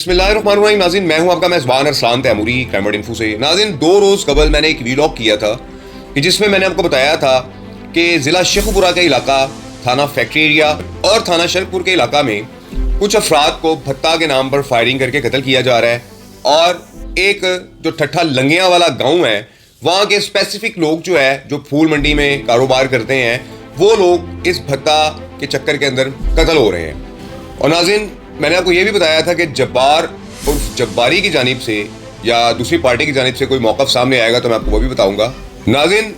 बिस्मिल्लाहिर्रहमानिर्रहीम। नाज़रीन, मैं हूं आपका मेज़बान अरसलान तैमूरी क्राइम इन्फो से। नाज़रीन, 2 रोज़ कबल मैंने एक वीलॉग किया था कि जिसमें मैंने आपको बताया था कि ज़िला शेखुपुरा का इलाका, थाना फैक्ट्री एरिया और थाना शरकपुर के इलाका में कुछ अफराद को भत्ता के नाम पर फायरिंग करके कत्ल किया जा रहा है। और एक जो ठट्ठा लंगिया वाला गाँव है, वहाँ के स्पेसिफिक लोग जो है, जो फूल मंडी में कारोबार करते हैं, वो लोग इस भत्ता के चक्कर के अंदर कत्ल हो रहे हैं। और नाज़रीन, मैंने आपको ये भी बताया था कि जब्बार उर्फ जब्बारी की जानिब से या दूसरी पार्टी की जानिब से कोई मौक़िफ़ सामने आएगा तो मैं आपको वो भी बताऊंगा। नाज़रीन,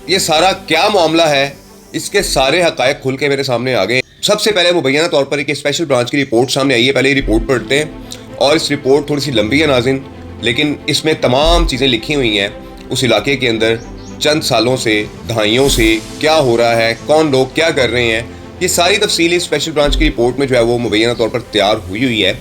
ये सारा क्या मामला है, इसके सारे हक़ाइक़ खुल के मेरे सामने आ गए। सबसे पहले मुबैना तौर पर एक स्पेशल ब्रांच की रिपोर्ट सामने आई है। पहले ये रिपोर्ट पढ़ते हैं, और इस रिपोर्ट थोड़ी सी लंबी है नाज़रीन, लेकिन इसमें तमाम चीज़ें लिखी हुई हैं उस इलाके के अंदर चंद सालों से, दहाइयों से क्या हो रहा है, कौन लोग क्या कर रहे हैं, ये सारी तफसील इस स्पेशल ब्रांच की रिपोर्ट में जो है वो मुबैना तौर पर तैयार हुई है।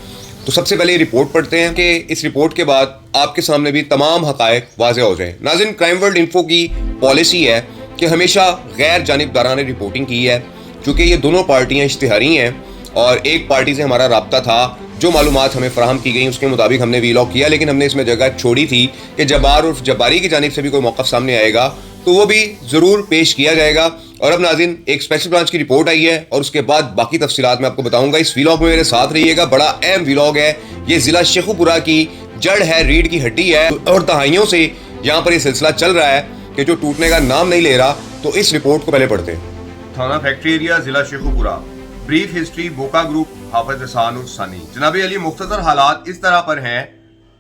तो सबसे पहले ये रिपोर्ट पढ़ते हैं कि इस रिपोर्ट के बाद आपके सामने भी तमाम हक़ाइक़ वाज़ेह हो जाएं। नाज़रीन, क्राइम वर्ल्ड इन्फो की पॉलिसी है कि हमेशा गैर जानिबदाराना रिपोर्टिंग की है, क्योंकि ये दोनों पार्टियाँ इश्तिहारी हैं और एक पार्टी से हमारा रब्ता था। जो मालूमात हमें फ़राहम की गई उसके मुताबिक हमने वीलॉग किया, लेकिन हमने इसमें जगह छोड़ी थी कि जब्बार उर्फ जब्बारी की जानिब से भी कोई मौक़िफ़ सामने आएगा तो वो भी ज़रूर पेश किया जाएगा। और अब नाज़रीन, एक स्पेशल ब्रांच की रिपोर्ट आई है और उसके बाद बाकी तफसीलात मैं आपको बताऊंगा। इस वीलॉग में मेरे साथ रहिएगा, बड़ा अहम वीलॉग है ये। ज़िला शेखुपुरा की जड़ है, रीढ़ की हड्डी है, और दहाइयों से यहाँ पर ये सिलसिला चल रहा है कि जो टूटने का नाम नहीं ले रहा। तो इस रिपोर्ट को पहले पढ़ते हैं। थाना फैक्ट्री एरिया, जिला शेखुपुरा। ब्रीफ हिस्ट्री, बोका ग्रुप, हाफिज एहसान और सानी। जनाब अली, मुख्तसर हालात इस तरह पर हैं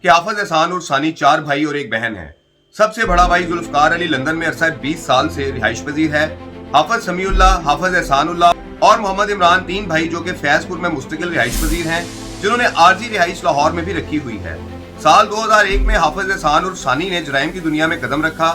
कि हाफिज एहसान और सानी 4 भाई और एक बहन है। सबसे बड़ा भाई जुल्फकार अली लंदन में अरसा 20 साल से रिहाइश पजीर है। हाफिज समीउल्लाह, हाफिज एहसानुल्लाह और मोहम्मद इमरान 3 भाई जो कि फैजपुर में मुस्तकिल रिहाइश पजीर हैं, जिन्होंने आर्जी रिहाइश लाहौर में भी रखी हुई है। साल 2001 में हाफिज एहसान और सानी ने जराइम की दुनिया में कदम रखा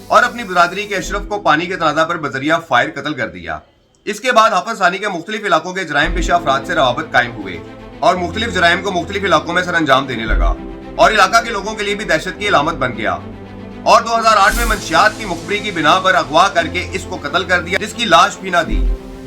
और अपनी बरादरी के अशरफ को पानी के तनाज़ा पर बजरिया फायर कत्ल कर दिया। इसके बाद हाफिज सानी के मुख्तलिफ इलाकों के जराइम पेशा अफराद से रवाबत कायम हुए और मुख्तलिफ जराइम को मुख्तलिफ इलाकों में सर अंजाम देने लगा और इलाका के लोगों के लिए भी दहशत की अलामत बन गया। और 2008 में मंशियात की मुखबरी की बिना पर अगवा करके इसको कत्ल कर दिया, जिसकी लाश भी ना दी।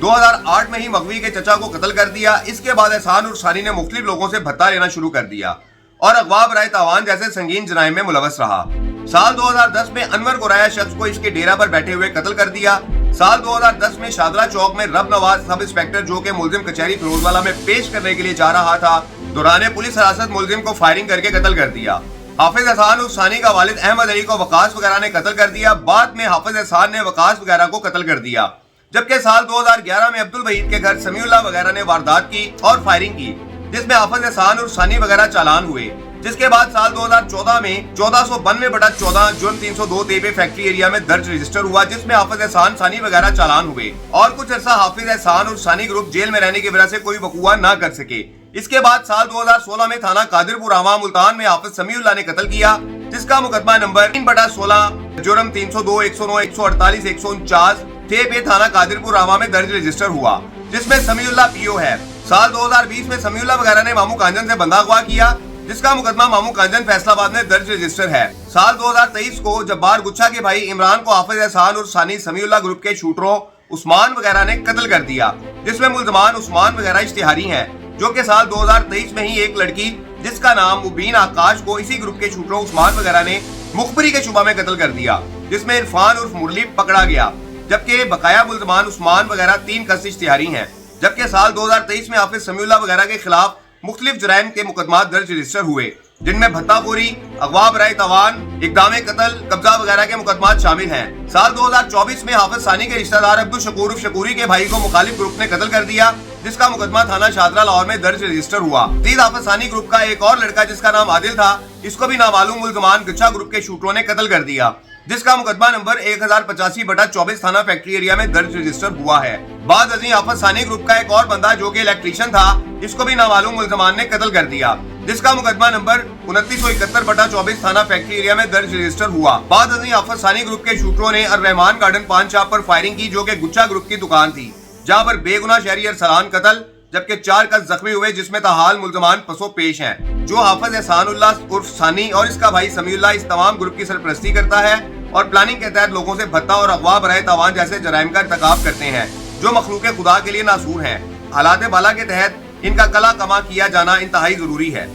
2008 में ही मगवी के चचा को कत्ल कर दिया। इसके बाद एहसान और सानी ने मुख्तलिफ लोगों से भत्ता लेना शुरू कर दिया और अगवा बराए तावान जैसे संगीन जराइम में मुलवस रहा। साल 2010 में अनवर गोराया शख्स को इसके डेरा पर बैठे हुए कत्ल कर दिया। साल 2010 में शादरा चौक में रब नवाज सब इंस्पेक्टर, जो के मुलजिम कचहरी फिरोजवाला में पेश करने के लिए जा रहा था, दौरान पुलिस हिरासत मुलजिम को फायरिंग करके कत्ल कर दिया। हाफिज एहसान और सानी का वालिद अहमद अली को वकास वगैरह ने कत्ल कर दिया। बाद में हाफिज एहसान ने वकास वगैरह को कत्ल कर दिया। जबकि साल 2011 में अब्दुल वहीद के घर समीउल्लाह वगैरह ने वारदात की और फायरिंग की, जिसमें हाफिज एहसान और सानी वगैरह चालान हुए। जिसके बाद साल 2014 में 1492/14 जुर्म 302 तेबे फैक्ट्री एरिया में दर्ज रजिस्टर हुआ, जिसमें हाफिज एहसान, सानी वगैरह चालान हुए और कुछ अरसा हाफिज एहसान और सानी ग्रुप जेल में रहने की वजह से कोई वकूआ ना कर सके। इसके बाद साल 2016 में थाना कादिरपुर आवा मुल्तान में हाफिज समीउल्लाह ने कत्ल किया, जिसका मुकदमा नंबर 3/16 जुर्म 302, 109, 148, 149 तेबे थाना कादिरपुर आवा में दर्ज रजिस्टर हुआ, जिसमें समीउल्लाह पीओ है। साल 2020 में समीउल्लाह वगैरह ने मामू कांजन से बंदा अगवा किया, जिसका मुकदमा मामू कांजन फैसलाबाद में दर्ज रजिस्टर है। साल 2023 को जब्बार गुच्छा के भाई इमरान को हाफिज एहसान और सानी समीउल्लाह ग्रुप के शूटरों उस्मान वगैरह ने कत्ल कर दिया, जिसमें मुल्जमान उस्मान वगैरह इश्तिहारी हैं, जो कि साल 2023 में ही एक लड़की जिसका नाम मुबीन आकाश को इसी ग्रुप के शूटरों उस्मान वगैरह ने मुखबरी के शुबा में कत्ल कर दिया, जिसमें इरफान उर्फ मुरली पकड़ा गया। जबकि बकाया मुल्जमान उस्मान वगैरह 3 कस इश्तिहारी हैं। जबकि साल 2023 में हाफिज समीउल्लाह वगैरह के खिलाफ मुख्तलिफ जराइम के मुकदमात दर्ज रजिस्टर हुए, जिनमें भत्ताखोरी, अगवा बराए तवान, इक़दाम कत्ल, कब्जा वगैरह के मुकदमात शामिल हैं। साल 2024 में हाफिज सानी के रिश्तेदार अब्दुल शकूर उर्फ शकूरी के भाई को मुखालिफ ग्रुप ने कत्ल कर दिया, जिसका मुकदमा थाना शादरा लाहौर में दर्ज रजिस्टर हुआ। हाफिज सानी ग्रुप का एक और लड़का जिसका नाम आदिल था, इसको भी नामालूम मुल्जमान गच्छा ग्रुप के शूटरों ने कत्ल कर दिया, जिसका मुकदमा नंबर 1085/24 थाना फैक्ट्री एरिया में दर्ज रजिस्टर हुआ है। बाद अजी हाफिज सानी ग्रुप का एक और बंदा जो कि इलेक्ट्रीशियन था, इसको भी नामालूम मुल्जमान ने कत्ल कर दिया, जिसका मुकदमा नंबर 2971/24 थाना फैक्ट्री एरिया में दर्ज रजिस्टर हुआ। बाद अजी हाफिज सानी ग्रुप के शूटरों ने रहमान गार्डन पान शॉप पर फायरिंग की, जो कि गुच्छा ग्रुप की दुकान थी, जहां पर बेगुनाह शहरी अरसलान कत्ल, जबकि 4 कस जख्मी हुए, जिसमें ताहाल मुल्जमान पसो पेश हैं। जो हाफिज एहसानुल्लाह उर्फ सानी और इसका भाई समीउल्लाह इस तमाम ग्रुप की सरपरस्ती करता है और प्लानिंग के तहत लोगों से भत्ता और अगवा बराए तावान जैसे जराइम का इर्तिकाब करते हैं, जो मखलूक खुदा के लिए नासूर हैं। हालात बाला के तहत इनका कला कमा किया जाना इंतहाई जरूरी है।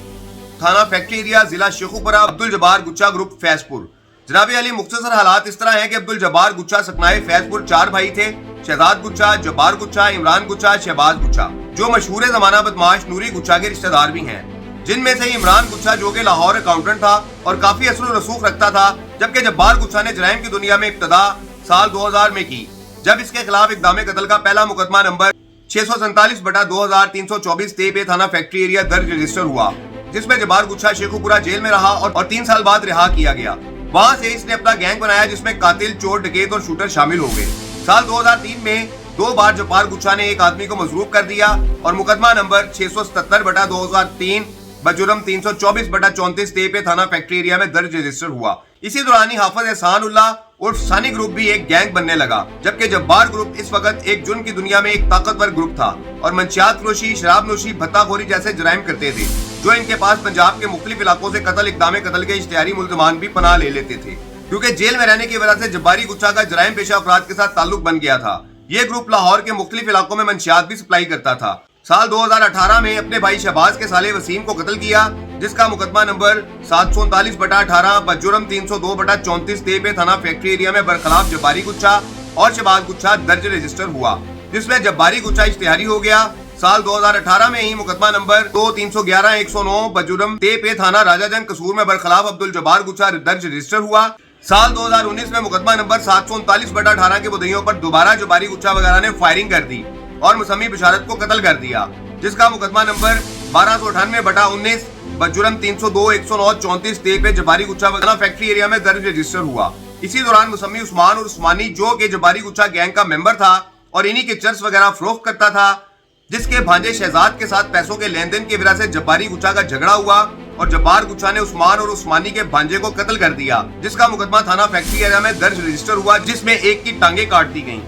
थाना फैक्ट्री एरिया, जिला शेखुपुरा, अब्दुल जब्बार गुच्छा ग्रुप फैजपुर। जनाब अली मुख्तसर हालात इस तरह हैं कि अब्दुल जब्बार गुच्छा सकनाए फैजपुर 4 भाई थे, शहजाद गुच्छा, जब्बार गुच्छा, इमरान गुच्छा, शहबाज गुच्छा, जो मशहूर जमाना बदमाश नूरी गुच्छा के रिश्तेदार भी हैं, जिनमें से इमरान गुच्छा जो कि लाहौर अकाउंटेंट था और काफी असर रसूख रखता था, जबकि जब्बार गुच्छा ने जराइम की दुनिया में इब्तदा साल 2000 में की, जब इसके खिलाफ इक़दाम कत्ल का पहला मुकदमा नंबर 647/2324 पे थाना फैक्ट्री एरिया दर्ज रजिस्टर हुआ, जिसमें जब्बार गुच्छा शेखुपुरा जेल में रहा और 3 साल बाद रिहा किया गया। वहां से इसने अपना गैंग बनाया, जिसमें कातिल, चोर, डकैत और शूटर शामिल हो गए। साल 2003 में 2 बार जब्बार गुच्छा ने एक आदमी को मजरूब कर दिया और मुकदमा नंबर 677/2003 बजुर्म 324/34 पे थाना फैक्ट्री एरिया में दर्ज रजिस्टर हुआ। इसी दौरान ही हाफिज एहसान उल्लाह उर्फ सानी ग्रुप भी एक गैंग बनने लगा, जबकि जब्बार ग्रुप इस वक्त एक जुर्म की दुनिया में एक ताकतवर ग्रुप था और मंशियात फरोशी, शराब नोशी, भत्ताखोरी जैसे जराइम करते थे, जो इनके पास पंजाब के मुख्तलिफ इलाकों से कत्ल, इक़दाम कत्ल के इश्तिहारी मुल्ज़मान भी पनाह ले लेते थे, क्योंकि जेल में रहने की वजह से जब्बारी गुच्छा का जराइम पेशा अफराद के साथ ताल्लुक बन गया था। ये ग्रुप लाहौर के मुख्तलिफ इलाकों में मंशियात भी सप्लाई करता था। साल 2018 में अपने भाई शहबाज के साले वसीम को कत्ल किया, जिसका मुकदमा नंबर 739/18 बजुर्म 302/34 पे थाना फैक्ट्री एरिया में बरखलाफ जब्बारी गुच्छा और शहबाज गुच्छा दर्ज रजिस्टर हुआ, जिसमें जब्बारी गुच्छा इश्तिहारी हो गया। साल 2018 में ही मुकदमा नंबर 2311/109 बजुर्म पे थाना राजाजंग कसूर में बरखलाफ अब्दुल जब्बार गुच्छा दर्ज रजिस्टर हुआ। साल 2019 में मुकदमा नंबर 739/18 के मुद्दइयों पर दोबारा जब्बारी गुच्छा वगैरह ने फायरिंग कर दी और मुसम्मी बिशारत को कत्ल कर दिया, जिसका मुकदमा नंबर 1298/19 बजुर्म 302/109/34 पे जब्बारी गुच्छा वगैरह फैक्ट्री एरिया में दर्ज रजिस्टर हुआ। इसी दौरान मुसम्मी उस्मान और उस्मानी, जो कि जब्बारी गुच्छा गैंग का मेंबर था और इन्हीं के चर्च वगैरह फरोख्त करता था, जिसके भांजे शहजाद के साथ पैसों के लेन देन की वजह से जब्बारी गुच्छा का झगड़ा हुआ और जब्बार गुच्छा ने उस्मान और उस्मानी के भांजे को कत्ल कर दिया, जिसका मुकदमा थाना फैक्ट्री एरिया में दर्ज रजिस्टर हुआ, जिसमें एक की टांगे काट दी गईं।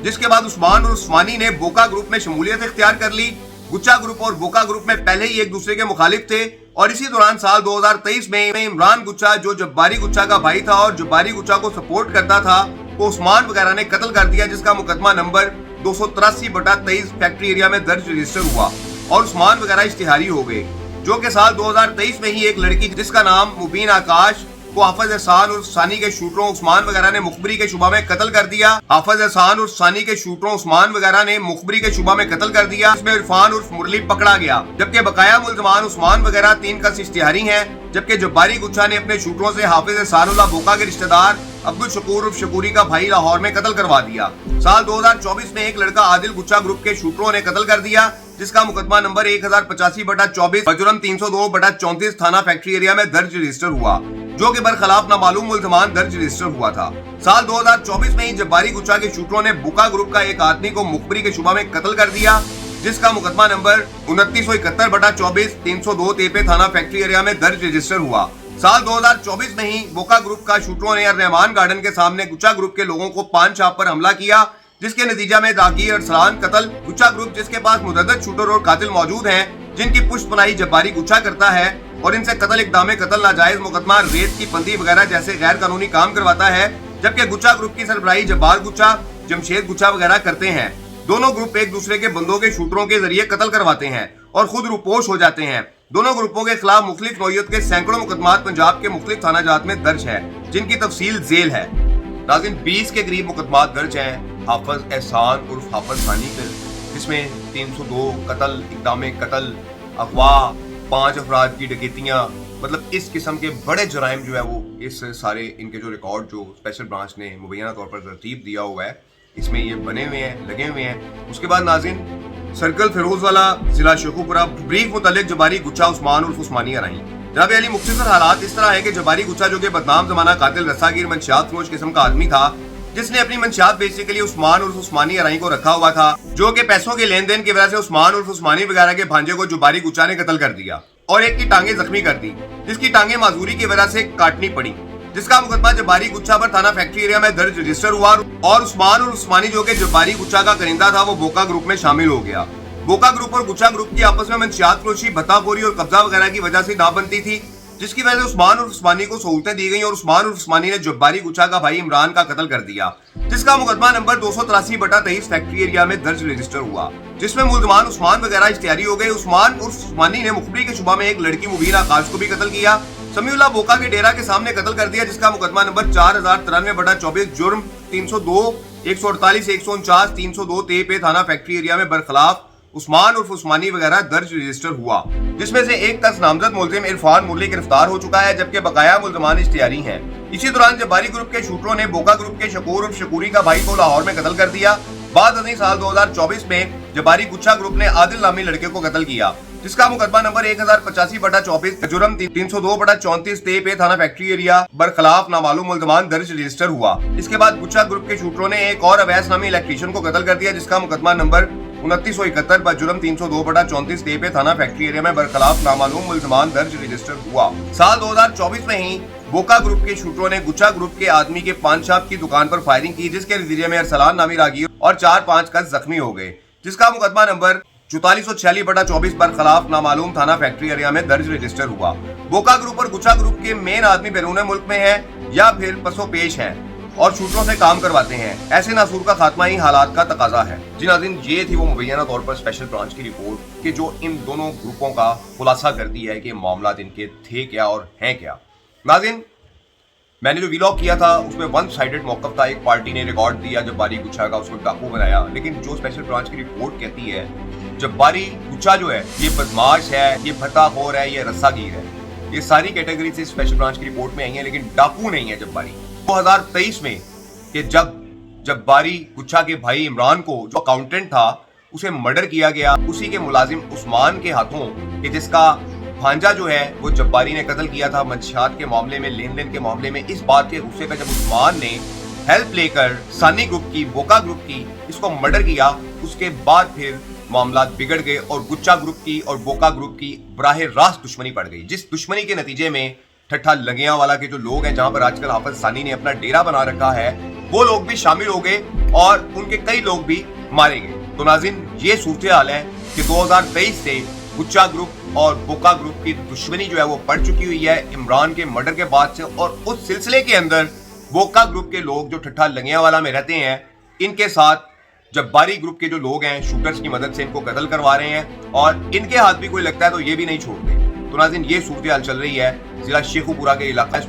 जिसके बाद उस्मान और उस्मानी ने बोका ग्रुप में शमूलियत इख्तियार कर ली। गुच्छा ग्रुप और बोका ग्रुप में पहले ही एक दूसरे के मुखालिफ थे और इसी दौरान साल 2023 में इमरान गुच्छा, जो जब्बारी गुच्छा का भाई था और जब्बारी गुच्छा को सपोर्ट करता था, को उस्मान वगैरह ने कत्ल कर दिया, जिसका मुकदमा नंबर 283/23 फैक्ट्री एरिया में दर्ज रजिस्टर हुआ और उस्मान वगैरह इश्तिहारी हो गए, जो कि साल 2023 में ही एक लड़की जिसका नाम मुबीन आकाश को हाफिज एहसान और सानी के शूटरों उस्मान वगैरह ने मुखबरी के शुबा में कत्ल कर दिया। हाफिज एहसान और सानी के शूटरों उस्मान वगैरह ने मुखबरी के शुबा में कत्ल कर दिया, इसमें इरफान उर्फ मुरली पकड़ा गया, जबकि बकाया मुल्ज़मान उस्मान वगैरह 3 का इश्तिहारी हैं, जबकि जब्बारी गुच्छा ने अपने शूटरों से हाफिज एहसानुल्लाह बोका के रिश्तेदार अब्दुल शकूर उर्फ शकूरी का भाई लाहौर में कत्ल करवा दिया। साल 2024 में एक लड़का आदिल गुच्छा ग्रुप के शूटरों ने कत्ल कर दिया, जिसका मुकदमा नंबर 1085/24 बजुर्म 302/34 थाना फैक्ट्री एरिया में दर्ज रजिस्टर हुआ, जो कि बरखलाफ नामालूम मुल्ज़मान दर्ज रजिस्टर हुआ था। साल 2024 में ही जब्बारी गुच्छा के शूटरों ने बुका ग्रुप का एक आदमी को मुखबरी के शुबा में कत्ल कर दिया, जिसका मुकदमा नंबर 2971/24 302 पे थाना फैक्ट्री एरिया में दर्ज रजिस्टर हुआ। साल 2024 में ही बोका ग्रुप का शूटरों ने रहमान गार्डन के सामने गुच्छा ग्रुप के लोगों को पान छाप पर हमला किया, जिसके नतीजा में दागीर अरसलान कत्ल। गुच्छा ग्रुप, जिसके पास मुतअद्दिद शूटर और कातिल मौजूद हैं, जिनकी पुष्पनाही जब्बारी गुच्छा करता है और इनसे कत्ल, इक़दाम कत्ल, नाजायज मुकदमा, रेत की बंदी वगैरह जैसे गैर कानूनी काम करवाता है, जबकि गुच्छा ग्रुप की सरबराही जब्बार गुच्छा, जमशेद गुच्छा वगैरह करते हैं। दोनों ग्रुप एक दूसरे के बंदों के शूटरों के जरिए कत्ल करवाते हैं और खुद रुपोश हो जाते हैं। दोनों ग्रुपों के खिलाफ मुख्तलिफ नौइयत के सैकड़ों मुकदमात पंजाब के मुख्तलिफ थाना जात में दर्ज है, जिनकी तफसील झेल है। नाज़रीन, 20 के करीब मुकदमात दर्ज हैं हाफिज एहसान उर्फ हाफिज सानी पर, जिसमें 302 कत्ल, इक़दाम कत्ल, अगवा, 5 अफराद की डकैतियाँ, मतलब इस किस्म के बड़े जराइम जो है वो इस सारे इनके जो रिकॉर्ड जो स्पेशल ब्रांच ने मुबैना तौर पर तरतीब दिया हुआ है, इसमें ये बने हुए हैं, लगे हुए हैं। उसके बाद नाज़रीन, सर्कल फिरोजवाला, जिला शेखुपुरा, ब्रीफ मुतल्लिक जब्बारी गुच्छा उस्मान उर्फ उस्मानी आरई। जनाब अली मुख्तसर हालात इस तरह है कि जब्बारी गुच्छा, जो कि बदनाम जमाना कातिल, रस्सागीर, मंशियात फरोश किस्म का आदमी था, जिसने अपनी मंशियात बेचने के लिए उस्मान उर्फ उस्मानी आरई को रखा हुआ था, जो कि पैसों के लेन देन की वजह से उस्मान उर्फ उस्मानी वगैरह के भांजे को जब्बारी गुच्छा ने कत्ल कर दिया और एक की टांगे जख्मी कर दी, जिसकी टांगे माजूरी की वजह से काटनी पड़ी, जिसका मुकदमा जब्बारी गुच्छा पर थाना फैक्ट्री एरिया में दर्ज रजिस्टर हुआ और उस्मान और उस्मानी, जो कि जब्बारी गुच्छा का करिंदा था, वो बोका ग्रुप में शामिल हो गया। बोका ग्रुप और गुच्छा ग्रुप की आपस में मंशियात फरोशी, भत्ताखोरी और कब्जा वगैरह की वजह से ना बनती थी, जिसकी वजह से उस्मान और उस्मानी को सहूलतें दी गई और उस्मान और उस्मानी ने जब्बारी गुच्छा का भाई इमरान का कत्ल कर दिया, जिसका मुकदमा नंबर 283/23 फैक्ट्री एरिया में दर्ज रजिस्टर हुआ। जिसमें मुल्ज़मान उस्मान वगैरह इश्तिहारी हो गए। उस्मान उस्मानी ने मुखबरी के शुबा में एक लड़की मुबीन आकाश को भी कत्ल किया। समीउल्लाह बोका के डेरा के सामने कत्ल कर दिया, जिसका मुकदमा नंबर 4093/24 जुर्म 302, 148, 149, 302 पे थाना फैक्ट्री एरिया में बरखलाफ उस्मान उर्फ उस्मानी वगैरह दर्ज रजिस्टर हुआ, जिसमें से एक कस नामजद मुलजिम इरफान मुरली गिरफ्तार हो चुका है, जबकि बकाया मुल्ज़मान इश्तिहारी हैं। इसी दौरान जब्बारी ग्रुप के शूटरों ने बोका ग्रुप के शकूर उर्फ शकूरी का भाई को लाहौर में कत्ल कर दिया। बाद अजी साल 2024 में जब्बारी गुच्छा ग्रुप ने आदिल नामी लड़के को कत्ल किया, जिसका मुकदमा नंबर 1085/24 जुर्म 302/34 पे थाना फैक्ट्री एरिया बरखलाफ नामालूम मुल्ज़मान दर्ज रजिस्टर हुआ। इसके बाद गुच्छा ग्रुप के शूटरों ने एक और अवैस नामी इलेक्ट्रीशियन को कत्ल कर दिया, जिसका मुकदमा नंबर 2971/जुर्म 302/34 पे थाना फैक्ट्री एरिया में बरखलाफ नामालूम मुल्ज़मान दर्ज रजिस्टर हुआ। साल 2024 में ही बोका ग्रुप के शूटरों ने गुच्छा ग्रुप के आदमी के पान शॉप की दुकान पर फायरिंग की, जिसके नतीजे में अरसलान नामी रागीर और 4-5 कस जख्मी हो गए, जिसका मुकदमा नंबर 4446/24 बरखलाफ नामालूम थाना फैक्ट्री एरिया में दर्ज रजिस्टर हुआ। बोका ग्रुप और गुच्छा ग्रुप के मेन आदमी बैरून मुल्क में है या फिर पसो पेश है और शूटरों से काम करवाते हैं। ऐसे नासूर का खात्मा ही हालात का तकाजा है। जी नाज़रीन, ये थी वो मुबैना तौर पर स्पेशल ब्रांच की रिपोर्ट कि जो इन दोनों ग्रुपों का खुलासा करती है कि मामला इनके थे क्या और हैं क्या। नाज़रीन, मैंने जो वीलॉग किया था उसमें वन साइडेड मौक़िफ़ था। एक पार्टी ने रिकॉर्ड दिया जब्बारी गुच्छा का, उसको डाकू बनाया, लेकिन जो स्पेशल ब्रांच की रिपोर्ट कहती है जब्बारी गुच्छा जो है ये बदमाश है, ये भत्ताखोर है, ये रस्सागीर है, ये सारी कैटेगरी से स्पेशल ब्रांच की रिपोर्ट में आई है, लेकिन डाकू नहीं है जब्बारी। 2023 में कि जब जब्बारी गुच्छा के भाई इमरान को जो अकाउंटेंट था उसे मर्डर किया गया, उसी के मुलाजिम उस्मान के हाथों कि जिसका भांजा जो है वो जब्बारी ने कत्ल किया था मंशियात के मामले में, लेन देन के मामले में। इस बात के गुस्से में जब उस्मान ने हेल्प लेकर सानी ग्रुप की, बोका ग्रुप की इसको मर्डर किया, उसके बाद फिर मामला बिगड़ गए और गुच्छा ग्रुप की और बोका ग्रुप की बराह रास्त दुश्मनी पड़ गई, जिस दुश्मनी के नतीजे में ठट्ठा लंगिया वाला के जो लोग हैं, जहां पर आजकल हाफिज सानी ने अपना डेरा बना रखा है, वो लोग भी शामिल हो गए और उनके कई लोग भी मारे गए। तो नाज़रीन, ये सूरत हाल है कि 2023 से गुच्छा ग्रुप और बोका ग्रुप की दुश्मनी जो है वो बढ़ चुकी हुई है इमरान के मर्डर के बाद से, और उस सिलसिले के अंदर बोका ग्रुप के लोग जो ठट्ठा लंगिया वाला में रहते हैं, इनके साथ जब्बारी ग्रुप के जो लोग हैं शूटर्स की मदद से इनको कत्ल करवा रहे हैं, और इनके हाथ भी कोई लगता है तो ये भी नहीं छोड़ते। तो नाज़रीन, ये सूरत हाल चल रही है जिला शेखुपुरा के इलाका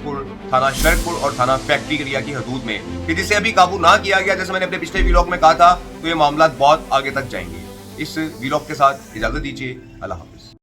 थाना शरकपुर और थाना फैक्ट्री एरिया की हदूद में, कि जिसे अभी काबू ना किया गया, जैसे मैंने अपने पिछले वीलॉग में कहा था, तो ये मामला बहुत आगे तक जाएंगे। इस वीलॉग के साथ इजाजत दीजिए। अल्लाह हाफ़िज़।